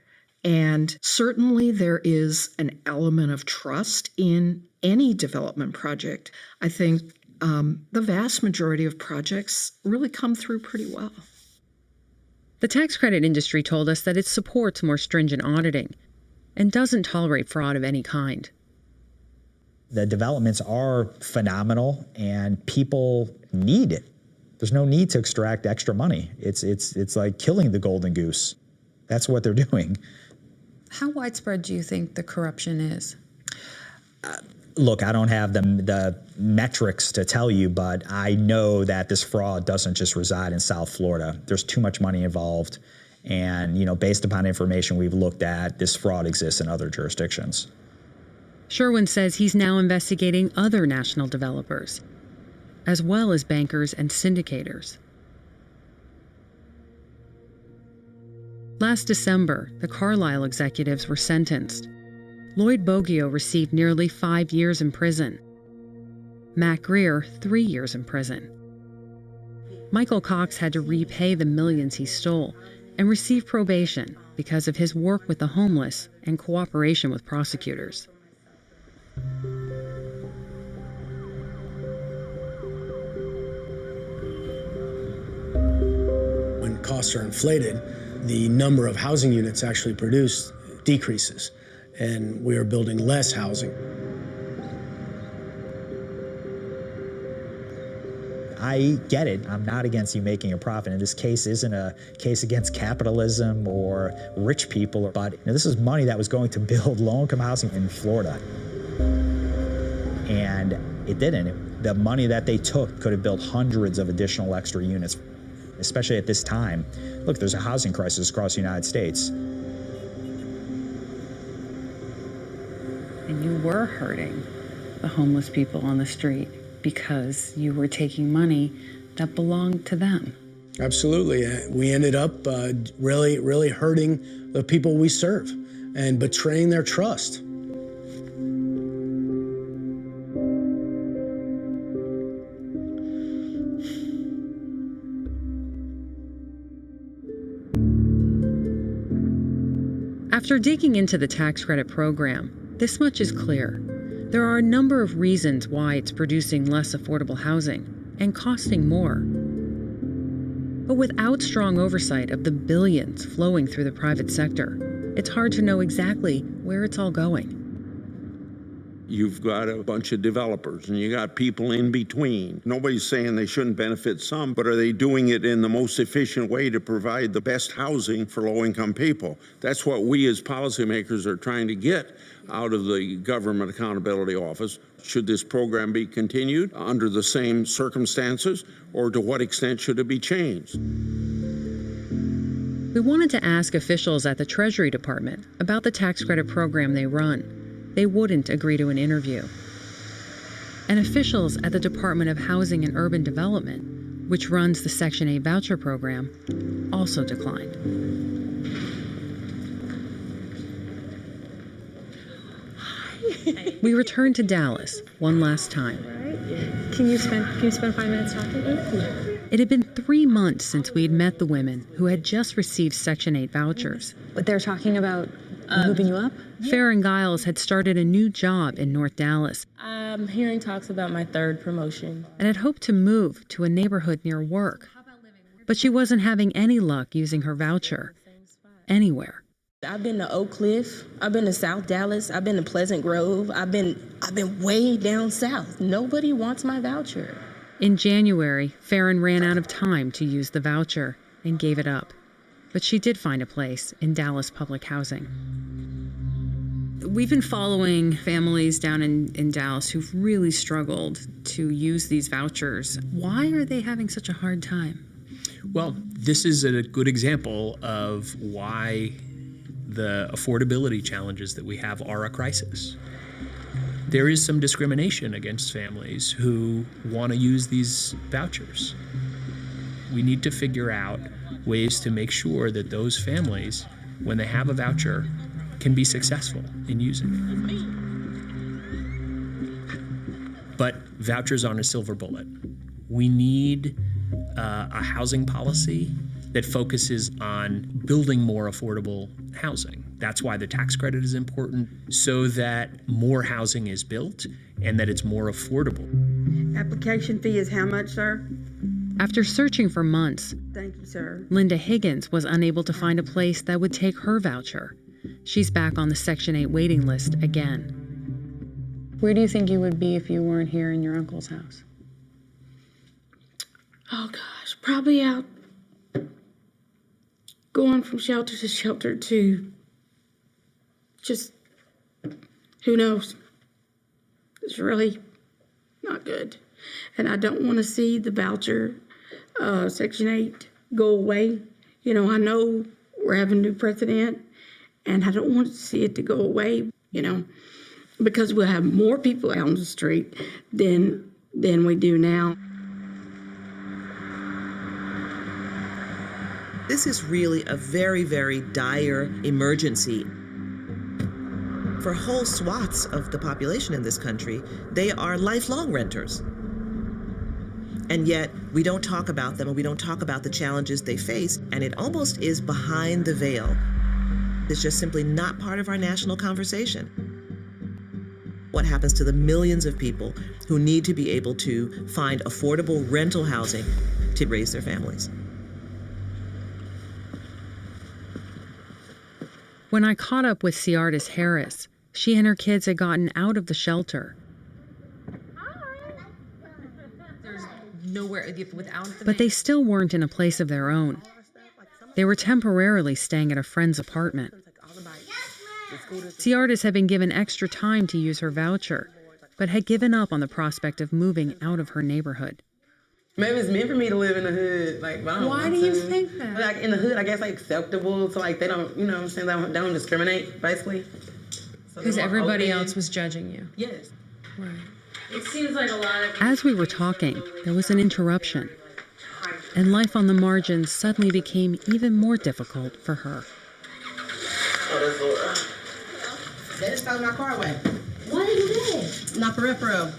And certainly there is an element of trust in any development project. I think the vast majority of projects really come through pretty well. The tax credit industry told us that it supports more stringent auditing and doesn't tolerate fraud of any kind. The developments are phenomenal and people need it. There's no need to extract extra money. It's like killing the golden goose. That's what they're doing. How widespread do you think the corruption is? Look, I don't have the metrics to tell you, but I know that this fraud doesn't just reside in South Florida. There's too much money involved, And, based upon information we've looked at, this fraud exists in other jurisdictions. Sherwin says he's now investigating other national developers, as well as bankers and syndicators. Last December, the Carlyle executives were sentenced. Lloyd Boggio received nearly 5 years in prison. Matt Greer, 3 years in prison. Michael Cox had to repay the millions he stole and receive probation because of his work with the homeless and cooperation with prosecutors. When costs are inflated, the number of housing units actually produced decreases, and we are building less housing. I get it. I'm not against you making a profit. And this case isn't a case against capitalism or rich people, but this is money that was going to build low-income housing in Florida. And it didn't. The money that they took could have built hundreds of additional extra units, especially at this time. Look, there's a housing crisis across the United States. And you were hurting the homeless people on the street because you were taking money that belonged to them. Absolutely. We ended up really, really hurting the people we serve and betraying their trust. After digging into the tax credit program, this much is clear. There are a number of reasons why it's producing less affordable housing and costing more. But without strong oversight of the billions flowing through the private sector, it's hard to know exactly where it's all going. You've got a bunch of developers and you got people in between. Nobody's saying they shouldn't benefit some, but are they doing it in the most efficient way to provide the best housing for low-income people? That's what we as policymakers are trying to get out of the Government Accountability Office. Should this program be continued under the same circumstances, or to what extent should it be changed? We wanted to ask officials at the Treasury Department about the tax credit program they run. They wouldn't agree to an interview. And officials at the Department of Housing and Urban Development, which runs the Section 8 voucher program, also declined. We returned to Dallas one last time. Can you spend 5 minutes talking? It had been 3 months since we had met the women who had just received Section 8 vouchers. But they're talking about moving you up? Farron Giles had started a new job in North Dallas. I'm hearing talks about my 3rd promotion. And had hoped to move to a neighborhood near work. But she wasn't having any luck using her voucher anywhere. I've been to Oak Cliff. I've been to South Dallas. I've been to Pleasant Grove. I've been way down south. Nobody wants my voucher. In January, Farron ran out of time to use the voucher and gave it up. But she did find a place in Dallas public housing. We've been following families down in Dallas who've really struggled to use these vouchers. Why are they having such a hard time? Well, this is a good example of why the affordability challenges that we have are a crisis. There is some discrimination against families who want to use these vouchers. We need to figure out ways to make sure that those families, when they have a voucher, can be successful in using it. But vouchers aren't a silver bullet. We need a housing policy that focuses on building more affordable housing. That's why the tax credit is important, so that more housing is built and that it's more affordable. Application fee is how much, sir? After searching for months, Thank you, sir. Linda Higgins was unable to find a place that would take her voucher. She's back on the Section 8 waiting list again. Where do you think you would be if you weren't here in your uncle's house? Oh, gosh, probably out going from shelter to shelter to just, who knows? It's really not good. And I don't want to see the voucher, Section 8, go away. You know, I know We're having a new president, and I don't want to see it to go away, because we'll have more people out on the street than we do now. This is really a very, very dire emergency. For whole swaths of the population in this country, they are lifelong renters. And yet, we don't talk about them, and we don't talk about the challenges they face, and it almost is behind the veil. It's just simply not part of our national conversation. What happens to the millions of people who need to be able to find affordable rental housing to raise their families? When I caught up with Ciardis Harris, she and her kids had gotten out of the shelter. Nowhere without the But they still weren't in a place of their own. They were temporarily staying at a friend's apartment. Ciardis had been given extra time to use her voucher, but had given up on the prospect of moving out of her neighborhood. Maybe it's meant for me to live in the hood. But I don't Why want do you to. think that? Like in the hood, I guess acceptable. So they don't, what I'm saying, they don't discriminate, basically. Because everybody else was judging you. Yes. Right. It seems like a lot of... As we were talking, there was an interruption, and life on the margins suddenly became even more difficult for her. They just stole my car away. Why did you do it? Not peripheral.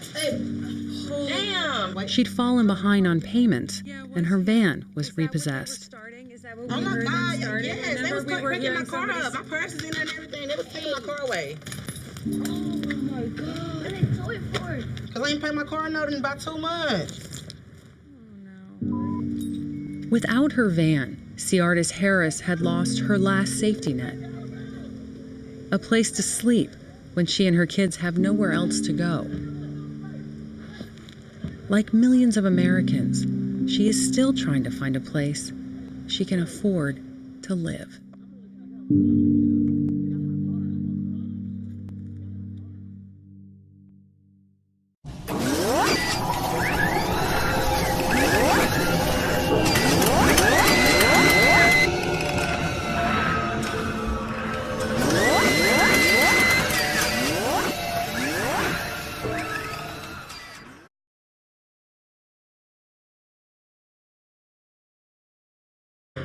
Damn. She'd fallen behind on payments, and her van was repossessed. Oh my God, yes. They was picking my car up. My purse is in there and everything. They was taking my car away. Oh my God. What did they do it for? Because I ain't paid my car note in about 2 months. Without her van, Ciardis Harris had lost her last safety net. A place to sleep when she and her kids have nowhere else to go. Like millions of Americans, she is still trying to find a place she can afford to live.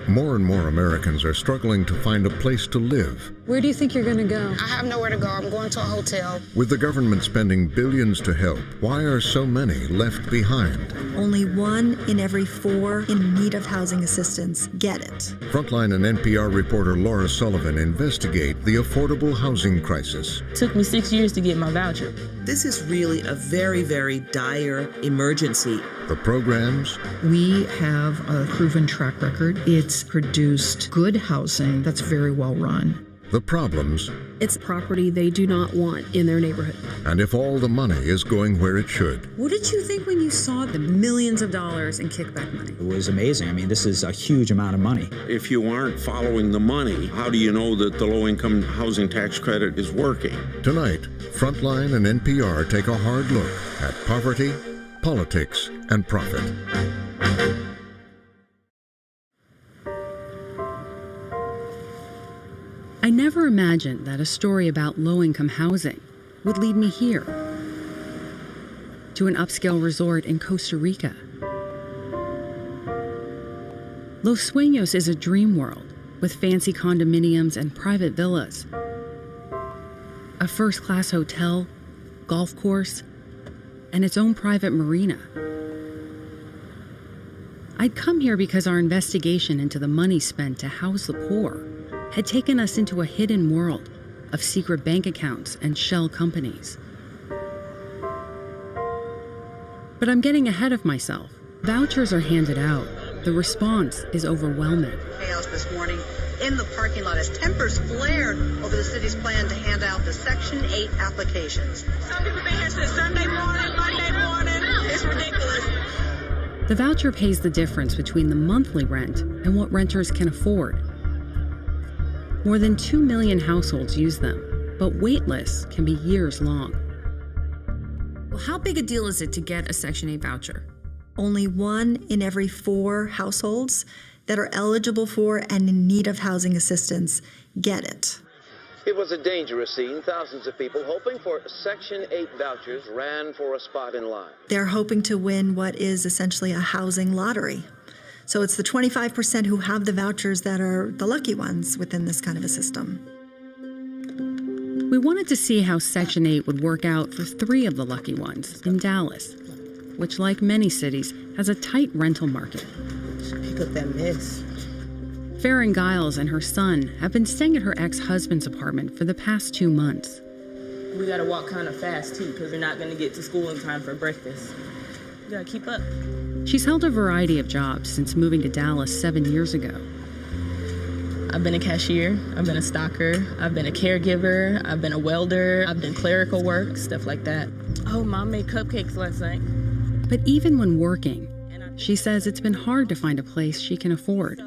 More and more Americans are struggling to find a place to live. Where do you think you're going to go? I have nowhere to go. I'm going to a hotel. With the government spending billions to help, why are so many left behind? Only 1 in every 4 in need of housing assistance get it. Frontline and NPR reporter Laura Sullivan investigate the affordable housing crisis. It took me 6 years to get my voucher. This is really a very, very dire emergency. The programs. We have a proven track record. It's produced good housing that's very well run. The problems. It's property they do not want in their neighborhood. And if all the money is going where it should. What did you think when you saw the millions of dollars in kickback money? It was amazing. I mean, this is a huge amount of money. If you aren't following the money, how do you know that the low-income housing tax credit is working? Tonight, Frontline and NPR take a hard look at poverty, politics, and profit. I never imagined that a story about low-income housing would lead me here, to an upscale resort in Costa Rica. Los Sueños is a dream world with fancy condominiums and private villas, a first-class hotel, golf course, and its own private marina. I'd come here because our investigation into the money spent to house the poor had taken us into a hidden world of secret bank accounts and shell companies. But I'm getting ahead of myself. Vouchers are handed out. The response is overwhelming. Chaos this morning in the parking lot as tempers flared over the city's plan to hand out the Section 8 applications. Some people been here since Sunday morning, Monday morning. It's ridiculous. The voucher pays the difference between the monthly rent and what renters can afford. More than 2 million households use them, but wait lists can be years long. Well, how big a deal is it to get a Section 8 voucher? Only 1 in every 4 households that are eligible for and in need of housing assistance get it. It was a dangerous scene. Thousands of people hoping for Section 8 vouchers ran for a spot in line. They're hoping to win what is essentially a housing lottery. So it's the 25% who have the vouchers that are the lucky ones within this kind of a system. We wanted to see how Section 8 would work out for 3 of the lucky ones in Dallas, which, like many cities, has a tight rental market. Pick up that mess. Farron Giles and her son have been staying at her ex-husband's apartment for the past 2 months. We gotta walk kind of fast too, because we're not gonna get to school in time for breakfast. We gotta keep up. She's held a variety of jobs since moving to Dallas 7 years ago. I've been a cashier, I've been a stocker, I've been a caregiver, I've been a welder, I've done clerical work, stuff like that. Oh, Mom made cupcakes last night. But even when working, she says it's been hard to find a place she can afford.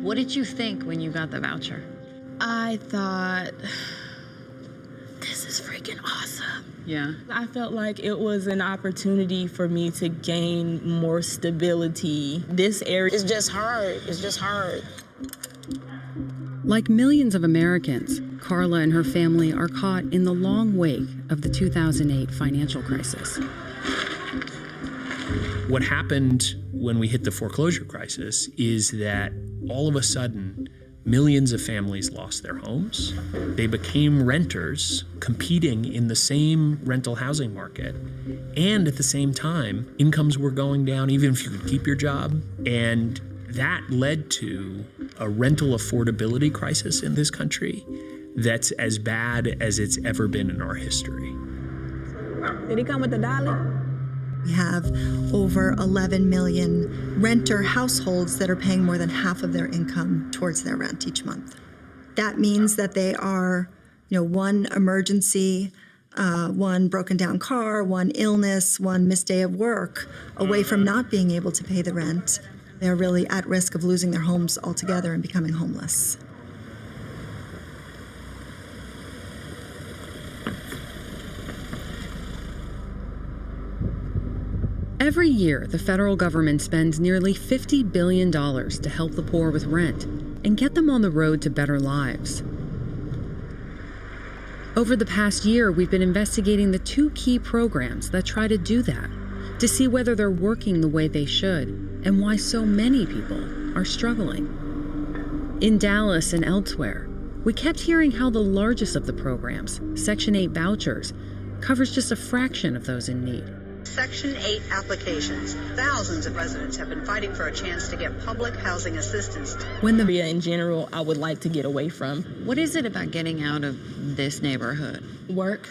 What did you think when you got the voucher? I thought, this is freaking awesome. Yeah. I felt like it was an opportunity for me to gain more stability. This area is just hard. It's just hard. Like millions of Americans, Carla and her family are caught in the long wake of the 2008 financial crisis. What happened when we hit the foreclosure crisis is that all of a sudden, millions of families lost their homes. They became renters, competing in the same rental housing market. And at the same time, incomes were going down, even if you could keep your job. And that led to a rental affordability crisis in this country that's as bad as it's ever been in our history. Did he come with the dolly? We have over 11 million renter households that are paying more than half of their income towards their rent each month. That means that they are, one emergency, one broken down car, one illness, one missed day of work away from not being able to pay the rent. They're really at risk of losing their homes altogether and becoming homeless. Every year, the federal government spends nearly $50 billion to help the poor with rent and get them on the road to better lives. Over the past year, we've been investigating the 2 key programs that try to do that, to see whether they're working the way they should and why so many people are struggling. In Dallas and elsewhere, we kept hearing how the largest of the programs, Section 8 vouchers, covers just a fraction of those in need. Section 8 applications. Thousands of residents have been fighting for a chance to get public housing assistance. When the area in general, I would like to get away from. What is it about getting out of this neighborhood? Work.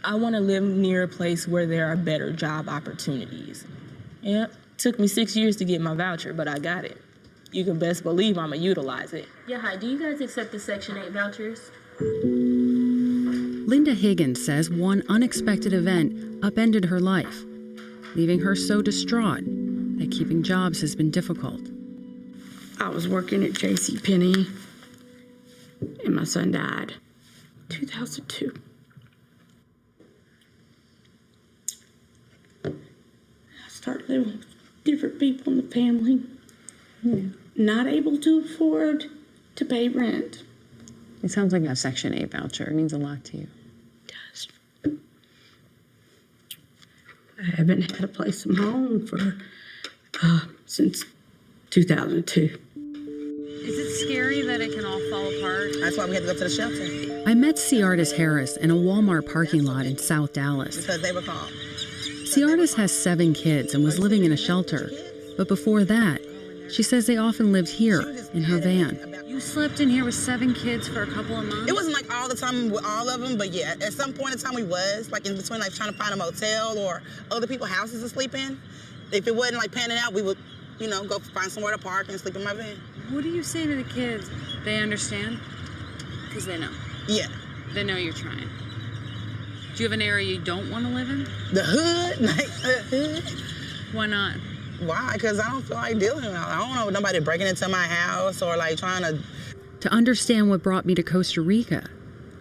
I want to live near a place where there are better job opportunities. Yep. Took me 6 years to get my voucher, but I got it. You can best believe I'm going to utilize it. Yeah, hi. Do you guys accept the Section 8 vouchers? Linda Higgins says one unexpected event upended her life, leaving her so distraught that keeping jobs has been difficult. I was working at JCPenney, and my son died. 2002. I started living with different people in the family, not able to afford to pay rent. It sounds like a Section 8 voucher. It means a lot to you. It does. I haven't had a place of my own since 2002. Is it scary that it can all fall apart? That's why we had to go to the shelter. I met Ciartis Harris in a Walmart parking lot in South Dallas. Because they were called. Ciartis has 7 kids and was living in a shelter. But before that, she says they often lived here in her van. You slept in here with 7 kids for a couple of months? It wasn't like all the time with all of them, but yeah, at some point in time we was, like in between like trying to find a motel or other people's houses to sleep in. If it wasn't like panning out, we would, go find somewhere to park and sleep in my van. What do you say to the kids? They understand? Because they know. Yeah. They know you're trying. Do you have an area you don't want to live in? The hood, like the hood. Why not? Why? Because I don't feel like dealing with it. I don't know nobody breaking into my house or like trying to. To understand what brought me to Costa Rica,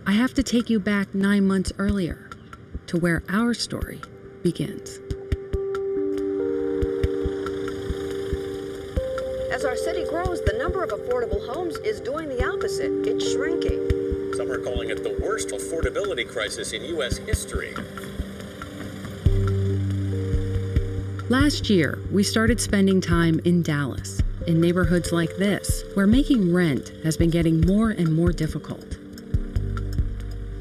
I have to take you back 9 months earlier to where our story begins. As our city grows, the number of affordable homes is doing the opposite. It's shrinking. Some are calling it the worst affordability crisis in U.S. history. Last year, we started spending time in Dallas, in neighborhoods like this, where making rent has been getting more and more difficult.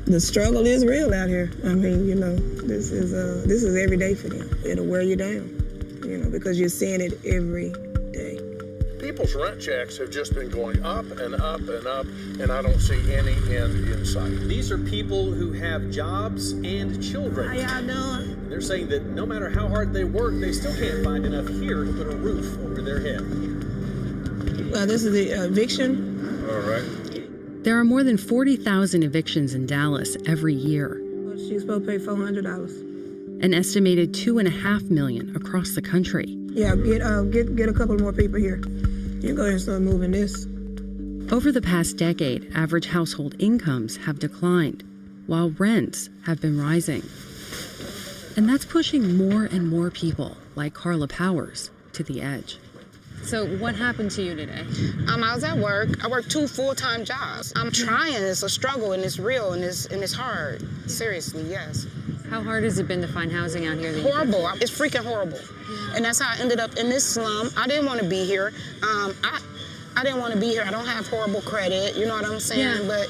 The struggle is real out here. I mean, you know, this is every day for them. It'll wear you down, you know, because you're seeing it every day. People's rent checks have just been going up and up and up, and I don't see any end in sight. These are people who have jobs and children. How y'all doing? And they're saying that no matter how hard they work, they still can't find enough here to put a roof over their head. This is the eviction. All right. There are more than 40,000 evictions in Dallas every year. She's supposed to pay $400. An estimated 2.5 million across the country. Yeah, get a couple more people here. You go ahead and start moving this. Over the past decade, average household incomes have declined, while rents have been rising. And that's pushing more and more people, like Carla Powers, to the edge. So what happened to you today? I was at work. I work 2 full-time jobs. I'm trying. It's a struggle, and it's real, and it's hard. Seriously, yes. How hard has it been to find housing out here? Horrible. It's freaking horrible. And that's how I ended up in this slum. I didn't want to be here. I didn't want to be here. I don't have horrible credit. You know what I'm saying? Yeah. But